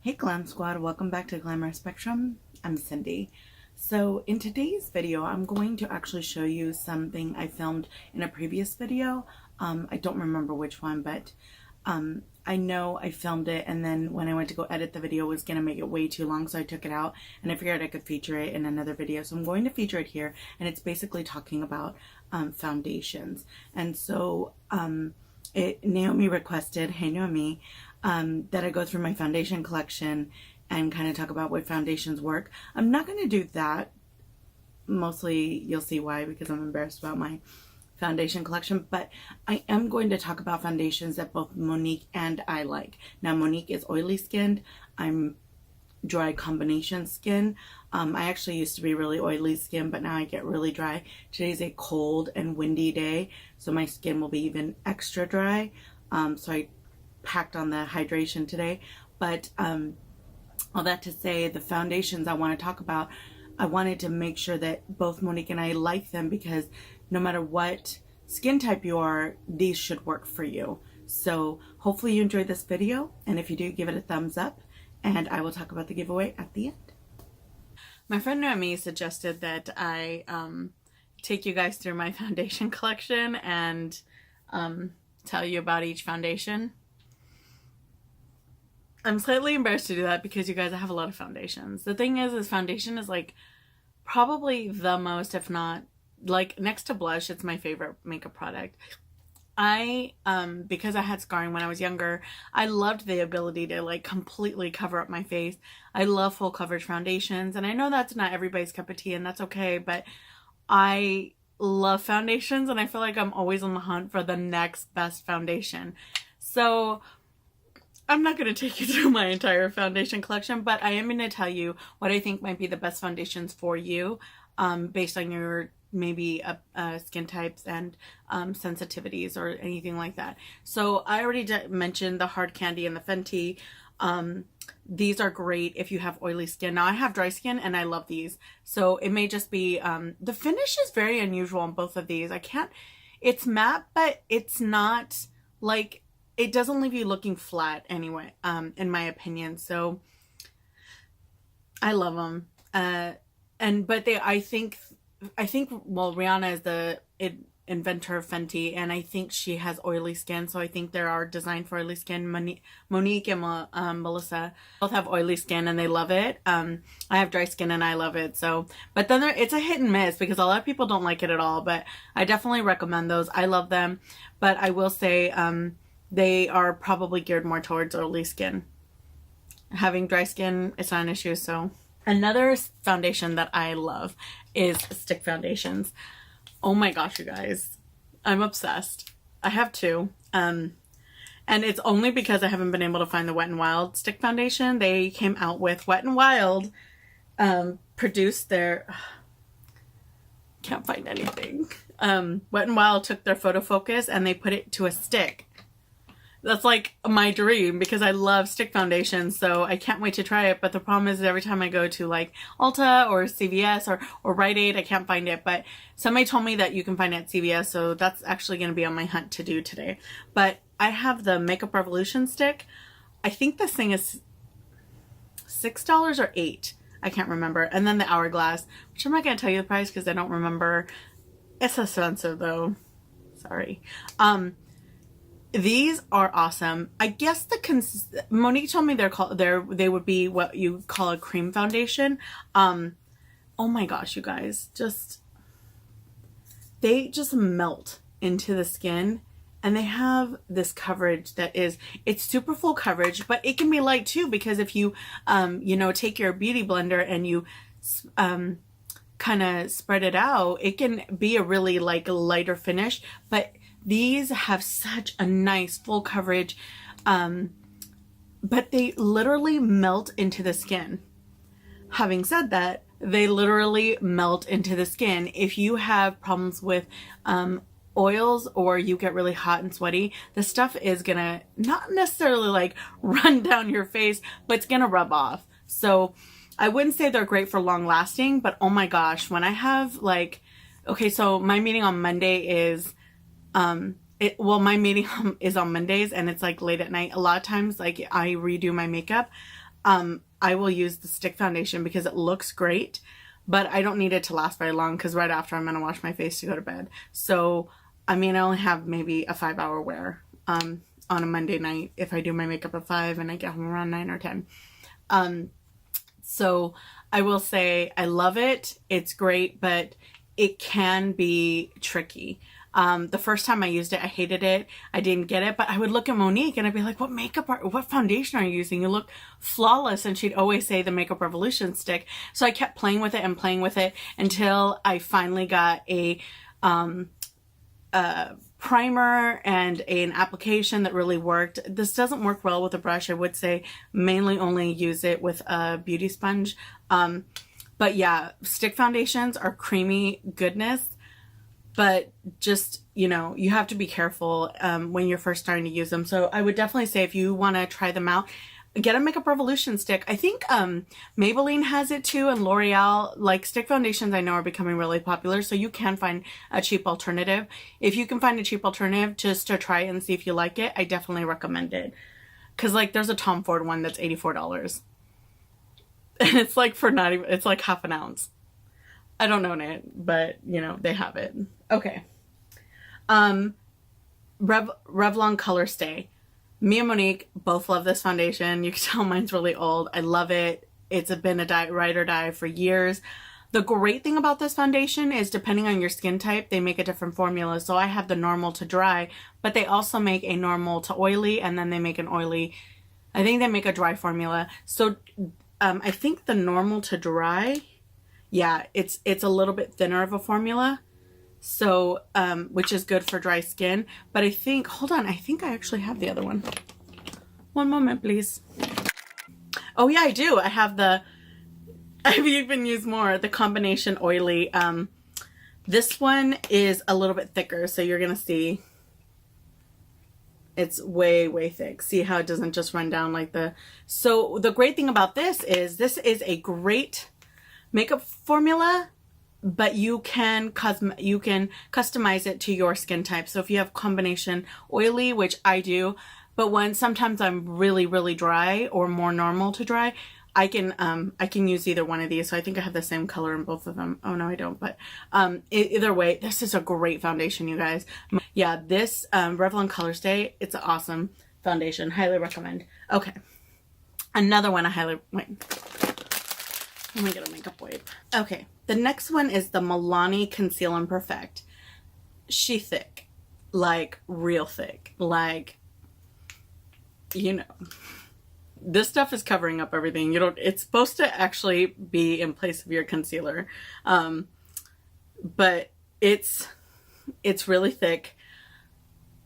Hey Glam Squad, welcome back to Glamour Spectrum. I'm Cindy. So in today's video, I'm going to actually show you something I filmed in a previous video. I don't remember which one, but I know I filmed it, and then when I went to go edit the video, it was going to make it way too long, so I took it out, and I figured I could feature it in another video. So I'm going to feature it here, and it's basically talking about foundations. And so Naomi requested, hey Naomi, that I go through my foundation collection and kind of talk about what foundations work. I'm not going to do that. Mostly you'll see why, because I'm embarrassed about my foundation collection, but I am going to talk about foundations that both Monique and I like. Now Monique is oily skinned. I'm dry combination skin. I actually used to be really oily skin, but now I get really dry. Today's a cold and windy day, so my skin will be even extra dry. So I packed on the hydration today. But all that to say, the foundations I want to talk about, I wanted to make sure that both Monique and I like them, because no matter what skin type you are, these should work for you. So hopefully you enjoyed this video, and if you do, give it a thumbs up, and I will talk about the giveaway at the end. My friend Naomi suggested that I take you guys through my foundation collection and tell you about each foundation. I'm slightly embarrassed to do that because, you guys, I have a lot of foundations. The thing is foundation is like probably the most, if not like next to blush, it's my favorite makeup product. Because I had scarring when I was younger, I loved the ability to like completely cover up my face. I love full coverage foundations, and I know that's not everybody's cup of tea, and that's okay, but I love foundations, and I feel like I'm always on the hunt for the next best foundation. So I'm not going to take you through my entire foundation collection, but I am going to tell you what I think might be the best foundations for you, based on your maybe skin types and sensitivities or anything like that. So I already mentioned the Hard Candy and the Fenty. These are great if you have oily skin. Now I have dry skin and I love these. So it may just be, the finish is very unusual on both of these. It's matte, but it's not like, it doesn't leave you looking flat anyway, in my opinion. So I love them. I think, well, Rihanna is the inventor of Fenty, and I think she has oily skin, so I think they are designed for oily skin. Monique and Melissa both have oily skin, and they love it. I have dry skin, and I love it. So, but then it's a hit and miss, because a lot of people don't like it at all, but I definitely recommend those. I love them, but I will say they are probably geared more towards oily skin. Having dry skin, it's not an issue. So another foundation that I love is stick foundations. Oh my gosh, you guys, I'm obsessed. I have two. And it's only because I haven't been able to find the Wet n Wild stick foundation. They came out with Wet n Wild, produced their, can't find anything. Wet n Wild took their photo focus and they put it to a stick. That's like my dream, because I love stick foundation, so I can't wait to try it. But the problem is every time I go to like Ulta or CVS or Rite Aid, I can't find it. But somebody told me that you can find it at CVS, so that's actually going to be on my hunt to do today. But I have the Makeup Revolution stick. I think this thing is $6 or $8. I can't remember. And then the Hourglass, which I'm not going to tell you the price because I don't remember. It's expensive though. Sorry. These are awesome. I guess Monique told me they would be what you call a cream foundation. Oh my gosh, you guys, they just melt into the skin, and they have this coverage it's super full coverage, but it can be light too, because if you take your beauty blender and you kind of spread it out, it can be a really like lighter finish, but these have such a nice full coverage, but they literally melt into the skin. Having said that, they literally melt into the skin. If you have problems with oils, or you get really hot and sweaty, the stuff is gonna not necessarily like run down your face, but it's gonna rub off. So I wouldn't say they're great for long lasting, but oh my gosh, when I have like, okay, so my meeting on Monday is my meeting is on Mondays, and it's like late at night. A lot of times, like, I redo my makeup. I will use the stick foundation because it looks great, but I don't need it to last very long because right after I'm going to wash my face to go to bed. So, I mean, I only have maybe a 5-hour wear on a Monday night if I do my makeup at 5 and I get home around 9 or 10. So I will say I love it. It's great, but it can be tricky. The first time I used it, I hated it. I didn't get it, but I would look at Monique and I'd be like, what foundation are you using? You look flawless. And she'd always say the Makeup Revolution stick. So I kept playing with it and playing with it until I finally got a primer and an application that really worked. This doesn't work well with a brush. I would say mainly only use it with a beauty sponge. But yeah, stick foundations are creamy goodness. But just, you know, you have to be careful when you're first starting to use them. So I would definitely say if you want to try them out, get a Makeup Revolution stick. I think Maybelline has it too, and L'Oreal. Like, stick foundations I know are becoming really popular, so you can find a cheap alternative. If you can find a cheap alternative just to try it and see if you like it, I definitely recommend it. Because, like, there's a Tom Ford one that's $84. And it's like for not even, it's like half an ounce. I don't own it, but, you know, they have it. Okay. Revlon Color Stay. Me and Monique both love this foundation. You can tell mine's really old. I love it. It's been a ride or die for years. The great thing about this foundation is depending on your skin type, they make a different formula. So I have the normal to dry, but they also make a normal to oily, and then they make an oily, I think they make a dry formula. So I think the normal to dry, yeah, it's a little bit thinner of a formula. So, which is good for dry skin. But I think, hold on, I think I actually have the other one. One moment, please. Oh yeah, I do. I have I've even used more, the combination oily. This one is a little bit thicker, so you're going to see it's way, way thick. See how it doesn't just run down like so the great thing about this is a great makeup formula, but you can customize it to your skin type. So if you have combination oily, which I do, but sometimes I'm really, really dry or more normal to dry, I can use either one of these. So I think I have the same color in both of them. Oh no, I don't. But either way, this is a great foundation, you guys. Yeah, this Revlon Color Stay, it's an awesome foundation. Highly recommend. Okay, another one I highly let me get a makeup wipe. Okay, the next one is the Milani Conceal and Perfect. She thick, like real thick, like, you know. This stuff is covering up everything. It's supposed to actually be in place of your concealer. But it's really thick.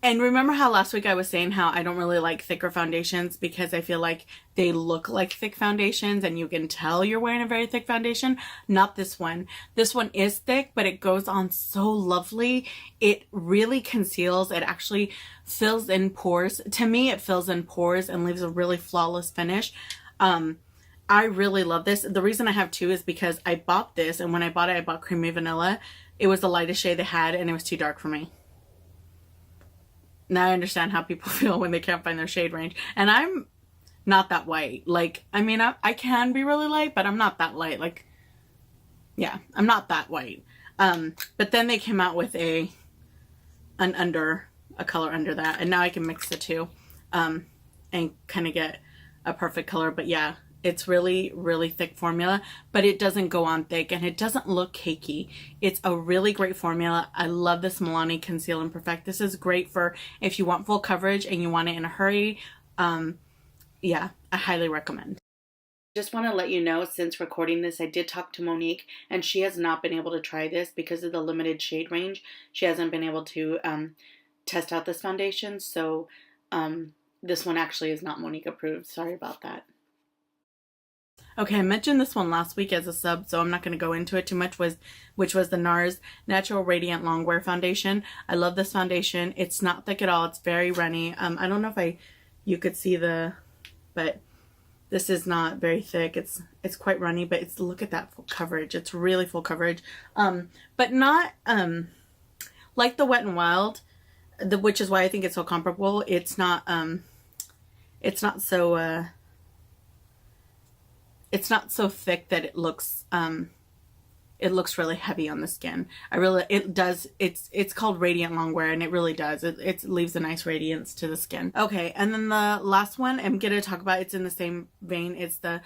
And remember how last week I was saying how I don't really like thicker foundations because I feel like they look like thick foundations and you can tell you're wearing a very thick foundation? Not this one. This one is thick, but it goes on so lovely. It really conceals. It actually fills in pores. To me, it fills in pores and leaves a really flawless finish. I really love this. The reason I have two is because I bought this, and when I bought it, I bought Creamy Vanilla. It was the lightest shade they had, and it was too dark for me. Now I understand how people feel when they can't find their shade range. And I'm not that white. Like, I mean, I can be really light, but I'm not that light. Like, yeah, I'm not that white. But then they came out with a color under that. And now I can mix the two and kind of get a perfect color. But yeah, it's really, really thick formula, but it doesn't go on thick and it doesn't look cakey. It's a really great formula. I love this Milani Conceal and Perfect. This is great for if you want full coverage and you want it in a hurry. Yeah, I highly recommend. Just want to let you know, since recording this, I did talk to Monique and she has not been able to try this because of the limited shade range. She hasn't been able to test out this foundation. So this one actually is not Monique approved. Sorry about that. Okay, I mentioned this one last week as a sub, so I'm not going to go into it too much, which was the Nars Natural Radiant Longwear Foundation. I love this foundation. It's not thick at all. It's very runny. I don't know if you could see but this is not very thick. It's quite runny, but look at that full coverage. It's really full coverage. But not like the Wet n Wild, which is why I think it's so comparable. It's not so it's not so thick that it looks really heavy on the skin. It's called Radiant Longwear, and it really does. It leaves a nice radiance to the skin. Okay, and then the last one I'm going to talk about, it's in the same vein. It's the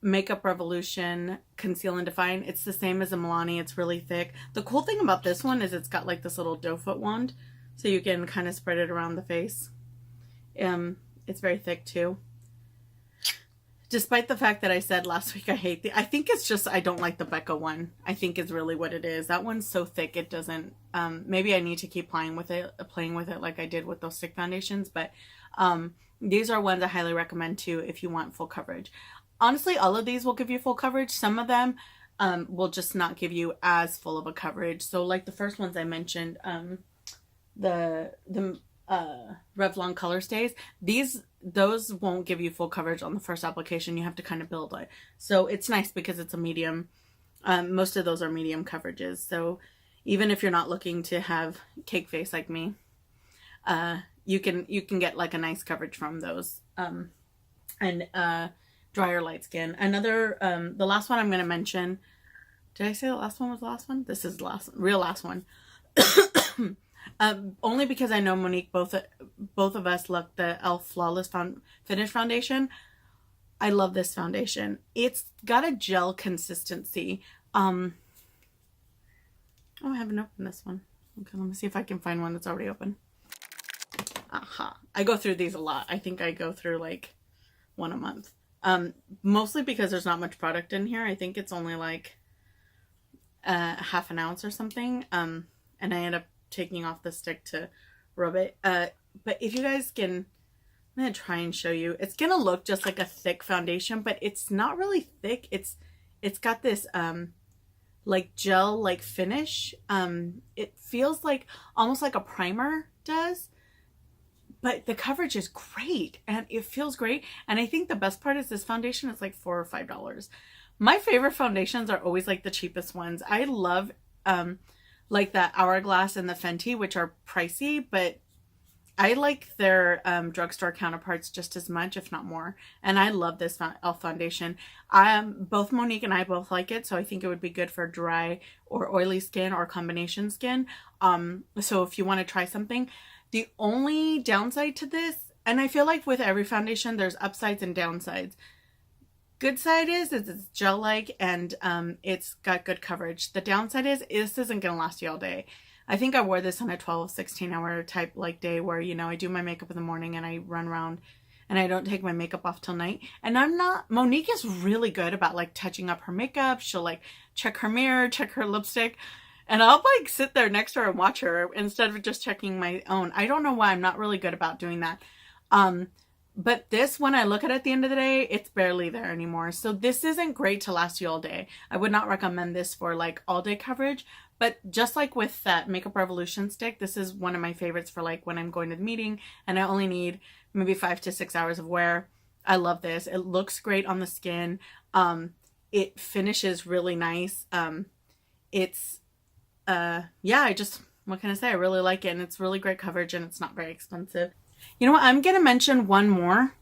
Makeup Revolution Conceal and Defying. It's the same as the Milani. It's really thick. The cool thing about this one is it's got like this little doe foot wand, so you can kind of spread it around the face. It's very thick too. Despite the fact that I said last week I think it's just I don't like the Becca one. I think is really what it is. That one's so thick it doesn't, maybe I need to keep playing with it like I did with those stick foundations, but these are ones I highly recommend too if you want full coverage. Honestly, all of these will give you full coverage. Some of them will just not give you as full of a coverage. So like the first ones I mentioned, the Revlon Color Stays, those won't give you full coverage on the first application. You have to kind of build it. So it's nice because it's a medium. Most of those are medium coverages. So even if you're not looking to have cake face like me, you can get like a nice coverage from those. And drier light skin. Another, the last one I'm going to mention. Did I say the last one was the last one? This is the real last one. Only because I know Monique, both of us love the e.l.f. Flawless Finish Foundation. I love this foundation. It's got a gel consistency. Oh, I haven't opened this one. Okay, let me see if I can find one that's already open. Aha. I go through these a lot. I think I go through like one a month. Mostly because there's not much product in here. I think it's only like half an ounce or something. And I end up taking off the stick to rub it. But if you guys can, I'm going to try and show you. It's going to look just like a thick foundation, but it's not really thick. It's got this like gel like finish. It feels like almost like a primer does. But the coverage is great and it feels great. And I think the best part is this foundation is like $4 or $5. My favorite foundations are always like the cheapest ones. I love like the Hourglass and the Fenty, which are pricey, but I like their drugstore counterparts just as much, if not more. And I love this e.l.f. foundation. Both Monique and I both like it, so I think it would be good for dry or oily skin or combination skin. So if you want to try something. The only downside to this, and I feel like with every foundation, there's upsides and downsides. Good side is it's gel-like and it's got good coverage. The downside is this isn't going to last you all day. I think I wore this on a 12, 16 hour type like day where, you know, I do my makeup in the morning and I run around and I don't take my makeup off till night. And Monique is really good about like touching up her makeup. She'll like check her mirror, check her lipstick. And I'll like sit there next to her and watch her instead of just checking my own. I don't know why I'm not really good about doing that. But this, when I look at it at the end of the day, it's barely there anymore. So this isn't great to last you all day. I would not recommend this for like all day coverage. But just like with that Makeup Revolution stick, this is one of my favorites for like when I'm going to the meeting and I only need maybe 5 to 6 hours of wear. I love this. It looks great on the skin. It finishes really nice. Yeah, what can I say? I really like it and it's really great coverage and it's not very expensive. You know what? I'm going to mention one more.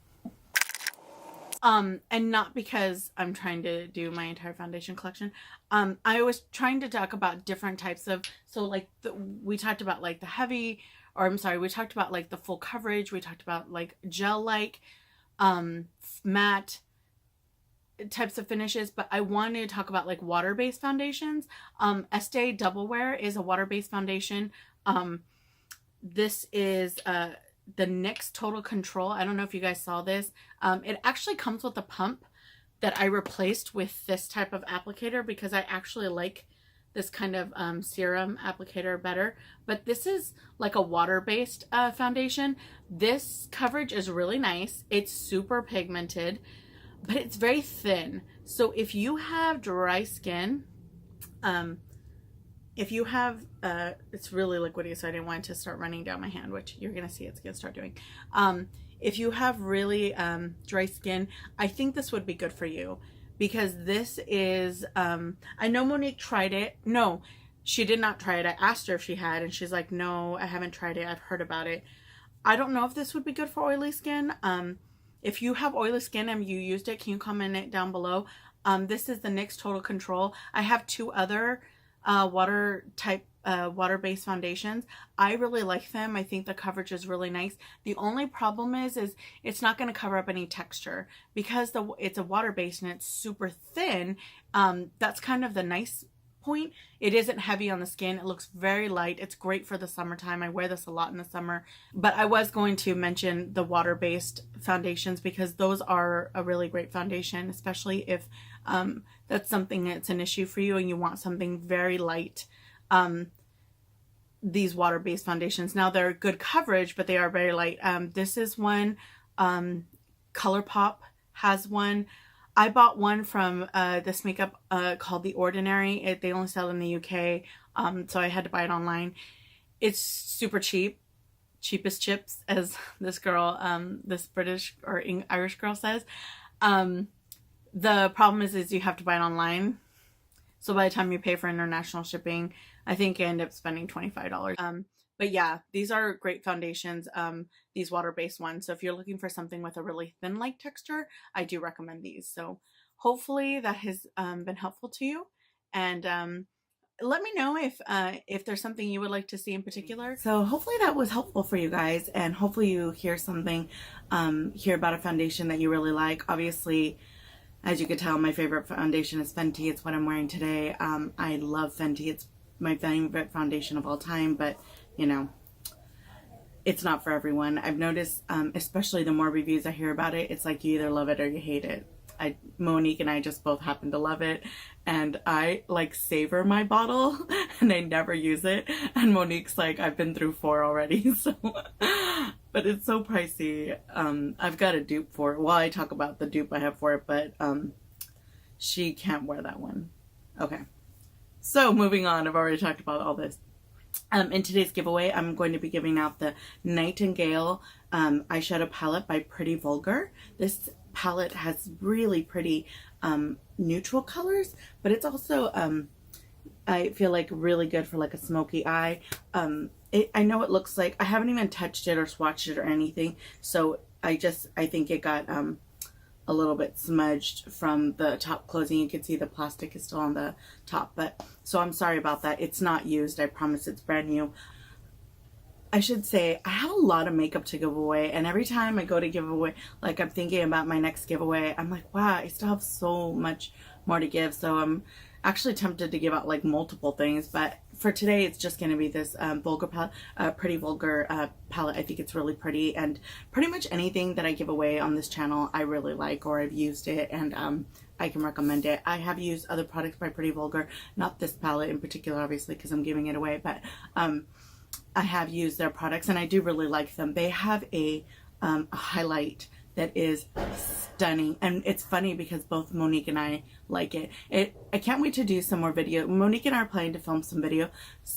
And not because I'm trying to do my entire foundation collection. I was trying to talk about different types of, so like we talked about like the heavy, or I'm sorry, we talked about like the full coverage. We talked about like gel-like, matte types of finishes, but I wanted to talk about like water-based foundations. Estee Double Wear is a water-based foundation. This is the NYX Total Control. I don't know if you guys saw this. It actually comes with a pump that I replaced with this type of applicator because I actually like this kind of serum applicator better. But this is like a water-based foundation. This coverage is really nice. It's super pigmented, but it's very thin. So if you have dry skin, if you have, it's really liquidy, so I didn't want it to start running down my hand, which you're going to see it's going to start doing. If you have really dry skin, I think this would be good for you because this is, I know Monique tried it. No, she did not try it. I asked her if she had, and she's like, no, I haven't tried it. I've heard about it. I don't know if this would be good for oily skin. if you have oily skin and you used it, can you comment it down below? This is the NYX Total Control. I have two other water-based foundations. I really like them. I think the coverage is really nice. The only problem is it's not going to cover up any texture because it's a water-based and it's super thin. That's kind of the nice point. It isn't heavy on the skin. It looks very light. It's great for the summertime. I wear this a lot in the summer. But I was going to mention the water-based foundations because those are a really great foundation, especially if that's something that's an issue for you and you want something very light. These water-based foundations, now they're good coverage, but they are very light. This is one. Colourpop has one. I bought one from this makeup called The Ordinary. They only sell it in the UK, so I had to buy it online. It's super cheap. Cheapest chips, as this girl, this British or Irish girl says. The problem is you have to buy it online. So by the time you pay for international shipping, I think you end up spending $25. But yeah, these are great foundations, these water-based ones. So if you're looking for something with a really thin light texture, I do recommend these. So hopefully that has been helpful to you. And let me know if there's something you would like to see in particular. So hopefully that was helpful for you guys. And hopefully you hear something, hear about a foundation that you really like. Obviously, as you could tell, my favorite foundation is Fenty. It's what I'm wearing today. I love Fenty. It's my favorite foundation of all time, but you know, it's not for everyone. I've noticed, especially the more reviews I hear about it, it's like you either love it or you hate it. Monique and I just both happen to love it, and I like savor my bottle and I never use it, and Monique's like, I've been through 4 already. So but it's so pricey. I've got a dupe for it. Well, I talk about the dupe I have for it, but she can't wear that one. Okay, so moving on. I've already talked about all this. In today's giveaway, I'm going to be giving out the Nightingale eyeshadow palette by Pretty Vulgar. This palette has really pretty neutral colors, but it's also I feel like really good for like a smoky eye. I know it looks like, I haven't even touched it or swatched it or anything, so I think it got a little bit smudged from the top closing. You can see the plastic is still on the top, but so I'm sorry about that. It's not used. I promise it's brand new. I should say I have a lot of makeup to give away, and every time I go to give away, like I'm thinking about my next giveaway, I'm like, wow, I still have so much more to give. So I'm actually tempted to give out like multiple things, but for today it's just going to be this Vulgar palette, Pretty Vulgar palette. I think it's really pretty, and pretty much anything that I give away on this channel I really like, or I've used it, and I can recommend it. I have used other products by Pretty Vulgar, not this palette in particular, obviously, because I'm giving it away, but I have used their products and I do really like them. They have a highlight that is stunning, and it's funny because both Monique and I like it. I can't wait to do some more video. Monique and I are planning to film some video.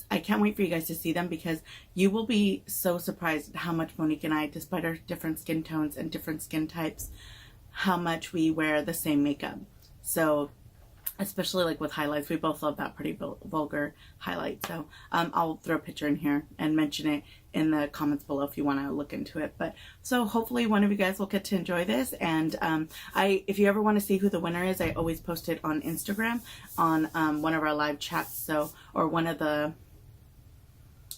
I can't wait for you guys to see them because you will be so surprised at how much Monique and I, despite our different skin tones and different skin types, how much we wear the same makeup. So especially like with highlights, we both love that Pretty Vulgar highlight. So I'll throw a picture in here and mention it in the comments below if you want to look into it. But so hopefully one of you guys will get to enjoy this. And if you ever want to see who the winner is, I always post it on Instagram on one of our live chats. So, or one of the,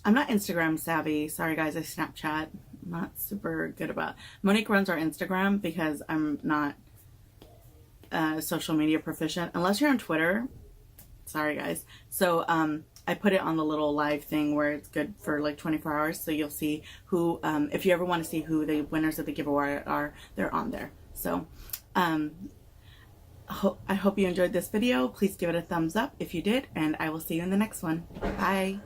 I'm not Instagram savvy. Sorry guys, I Snapchat. I'm not super good about. Monique runs our Instagram because I'm not social media proficient, unless you're on Twitter. Sorry guys. So I put it on the little live thing where it's good for like 24 hours, so you'll see who, if you ever want to see who the winners of the giveaway are, they're on there. So I hope you enjoyed this video. Please give it a thumbs up if you did, and I will see you in the next one. Bye.